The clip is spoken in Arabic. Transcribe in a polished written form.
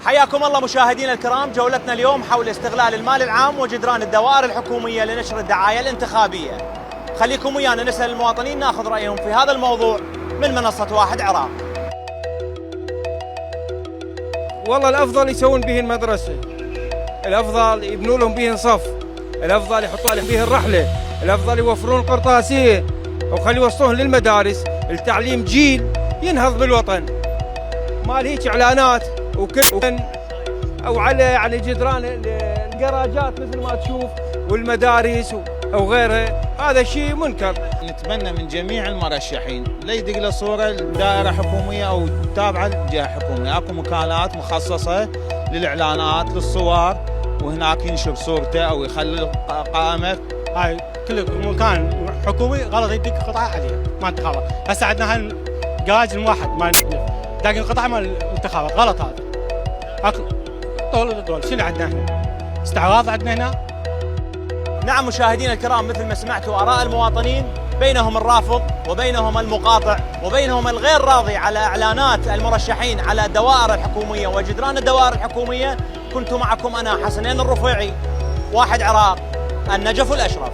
حياكم الله مشاهدينا الكرام، جولتنا اليوم حول استغلال المال العام وجدران الدوائر الحكومية لنشر الدعاية الانتخابية. خليكم ويانا نسأل المواطنين ناخذ رأيهم في هذا الموضوع من منصة واحد عراق. والله الأفضل يسوون به المدرسة، الأفضل يبنوا لهم به صف، الأفضل يحطوا لهم به الرحلة، الأفضل يوفرون القرطاسية وخلي يوصلوهم للمدارس. التعليم جيل ينهض بالوطن، مال هيك إعلانات وكل أو على جدران الجراجات مثل ما تشوف والمدارس أو غيرها. هذا شيء منكر. نتمنى من جميع المرشحين لا يدق له صورة دائرة حكومية أو تابعة لجهة حكومية، اكو مكانات مخصصة للإعلانات للصور وهناك ينشر صورته أو يخلي قائمة. هاي كل مكان حكومي غلط يدق قطعة عليها ما انتخابات. هسه عندنا هاي الجراج الواحد ما داق القطعة مال الانتخابات، غلط هذا. طول شنو عندنا هنا؟ استعراض عندنا هنا. نعم مشاهدينا الكرام، مثل ما سمعتوا آراء المواطنين، بينهم الرافض وبينهم المقاطع وبينهم الغير راضي على إعلانات المرشحين على الدوائر الحكومية وجدران الدوائر الحكومية. كنت معكم أنا حسنين الرفيعي، واحد عراق، النجف الأشرف.